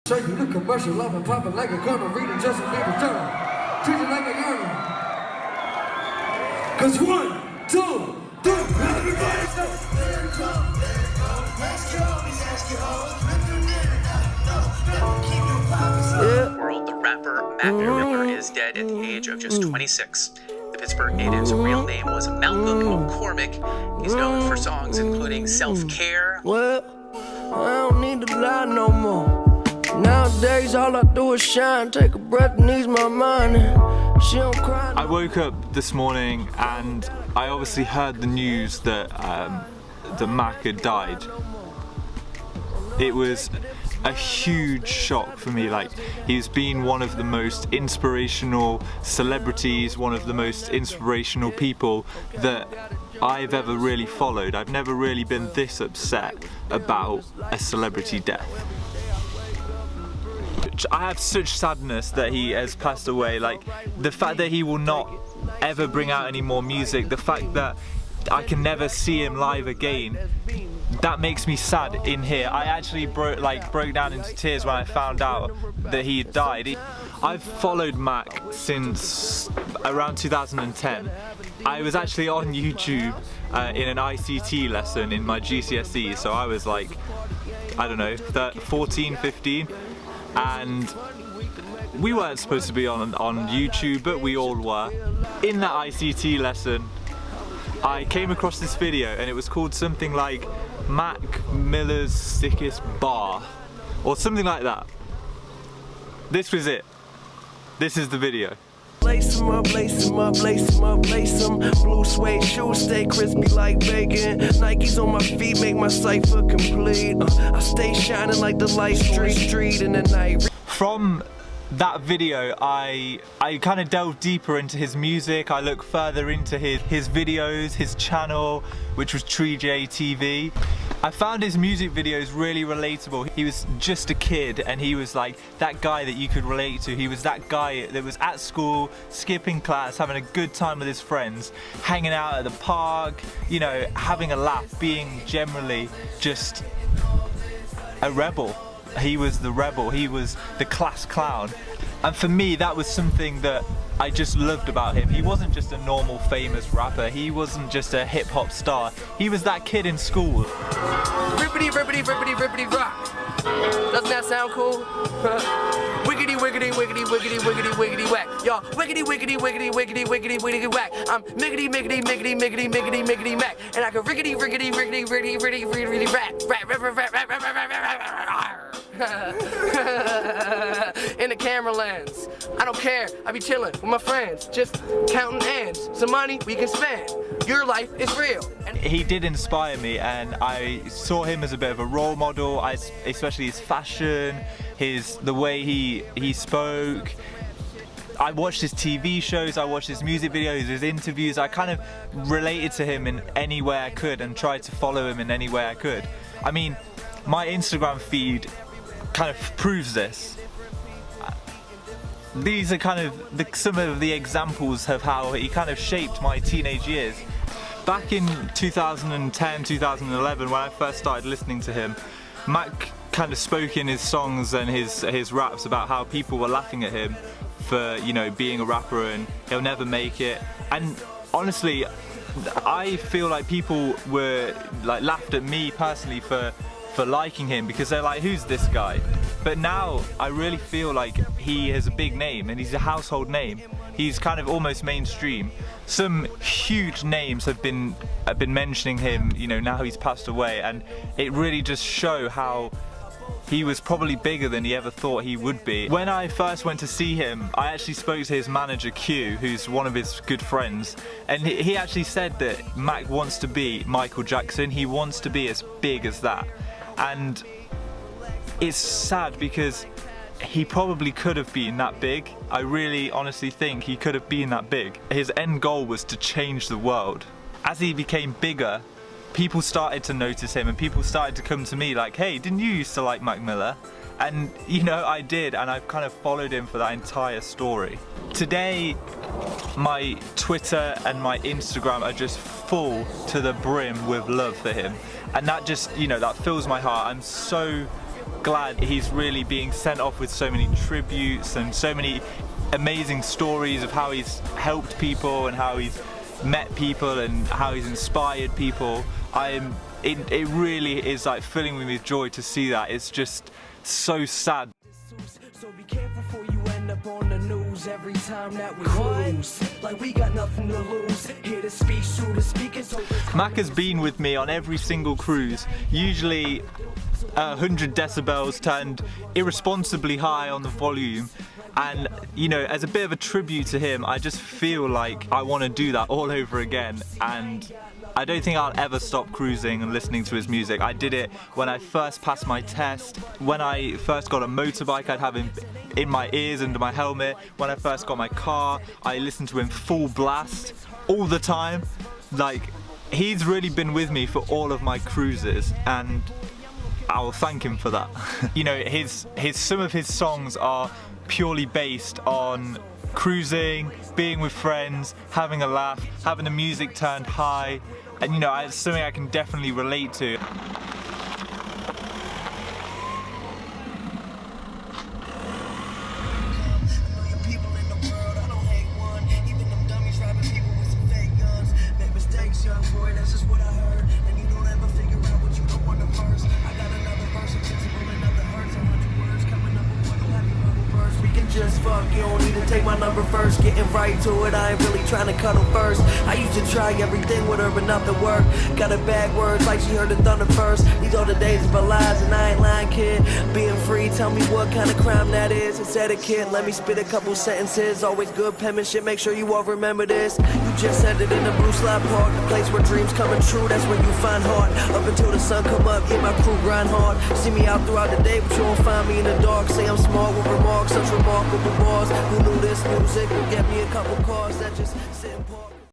Show you the commercial, love and popping like a corner, reading Justin Bieber's turn. Treat it like a yearning. Cause 1, 2, 3, everybody World, the rapper Mac Miller is dead at the age of just 26. The Pittsburgh native's real name was Malcolm McCormick. He's known for songs including Self-Care. Well, I don't need to lie no more. Nowadays, all I do is shine, take a breath and ease my mind. She don't cry. I woke up this morning and I obviously heard the news that Mac had died. It was a huge shock for me. Like, he's been one of the most inspirational celebrities, one of the most inspirational people that I've ever really followed. I've never really been this upset about a celebrity death. I have such sadness that he has passed away. Like, the fact that he will not ever bring out any more music, the fact that I can never see him live again, that makes me sad in here. I actually broke down into tears when I found out that he had died. I've followed Mac since around 2010. I was actually on YouTube in an ICT lesson in my GCSE, so I was like, I don't know, 14, 15. And we weren't supposed to be on YouTube, but we all were. In that ICT lesson, I came across this video and it was called something like Mac Miller's Sickest Bar, or something like that. This was it. This is the video. Lace 'em up, lace 'em up, lace 'em up, lace 'em. Blue suede shoes stay crispy like bacon. Nikes on my feet make my cipher complete. I stay shining like the light street in the night. From that video, I kind of delved deeper into his music. I looked further into his videos, his channel, which was Tree J TV. I found his music videos really relatable. He was just a kid and he was like that guy that you could relate to. He was that guy that was at school, skipping class, having a good time with his friends, hanging out at the park, you know, having a laugh, being generally just a rebel. He was the rebel, he was the class clown. And for me, that was something that I just loved about him. He wasn't just a normal famous rapper, he wasn't just a hip hop star, he was that kid in school. Rippity, rippity, rippity, rippity, rock. Doesn't that sound cool? Wiggity, wiggity, wiggity, wiggity, wiggity, wiggity, whack. Y'all, wiggity, wiggity, wiggity, wiggity, wiggity, wiggity, whack. I'm miggity, miggity, miggity, miggity, miggity, miggity, mac. And I can riggity, riggity, riggity, riggity, riggity, riggity, rat, rat, rat, rat, rat, rat, rat, rat, rat, in the camera lens. I don't care, I be chilling with my friends, just counting ends. Some money we can spend. Your life is real. He did inspire me and I saw him as a bit of a role model, especially his fashion, the way he spoke. I watched his TV shows, I watched his music videos, his interviews. I kind of related to him in any way I could and tried to follow him in any way I could. I mean, my Instagram feed kind of proves this. These are kind of some of the examples of how he kind of shaped my teenage years. Back in 2010, 2011, when I first started listening to him, Mac kind of spoke in his songs and his raps about how people were laughing at him for, you know, being a rapper and he'll never make it. And honestly, I feel like people were like laughed at me personally for liking him because they're like, who's this guy? But now I really feel like he has a big name and he's a household name. He's kind of almost mainstream. Some huge names have been mentioning him, you know, now he's passed away, and it really just shows how he was probably bigger than he ever thought he would be. When I first went to see him, I actually spoke to his manager Q, who's one of his good friends, and he actually said that Mac wants to be Michael Jackson. He wants to be as big as that. And it's sad because he probably could have been that big. I really honestly think he could have been that big. His end goal was to change the world. As he became bigger, people started to notice him and people started to come to me like, hey, didn't you used to like Mac Miller? And you know, I did, and I've kind of followed him for that entire story. Today, my Twitter and my Instagram are just full to the brim with love for him. And that just, you know, that fills my heart. I'm so glad he's really being sent off with so many tributes and so many amazing stories of how he's helped people and how he's met people and how he's inspired people. It really is like filling me with joy to see that. It's just so sad. So be careful before you end up on the news every time that we cruise. Like we got nothing to lose. Here to speak through the speakers. Mac has been with me on every single cruise, usually 100 decibels turned irresponsibly high on the volume. And you know, as a bit of a tribute to him, I just feel like I want to do that all over again, and I don't think I'll ever stop cruising and listening to his music. I did it when I first passed my test, when I first got a motorbike I'd have him in my ears under my helmet, when I first got my car I listened to him full blast all the time. Like, he's really been with me for all of my cruises, and I'll thank him for that. You know, some of his songs are purely based on cruising, being with friends, having a laugh, having the music turned high, and you know, it's something I can definitely relate to. Just fuck, you don't need to take my number first. Getting right to it, I ain't really trying to cut 'em first. I used to try everything with her, but nothing worked. Got her bad words like she heard the thunder first. These are the days of our lives, and I ain't lying, kid. Being free, tell me what kind of crime that is. It's etiquette, let me spit a couple sentences. Always good penmanship, make sure you all remember this. You just said it in the Blue Slide Park, the place where dreams coming true, that's where you find heart. Up until the sun come up, yeah, my crew grind hard. See me out throughout the day, but you won't find me in the dark. Say I'm smart with remarks, such remarkable bars. Who knew this music would get me a couple cars that just sit and park.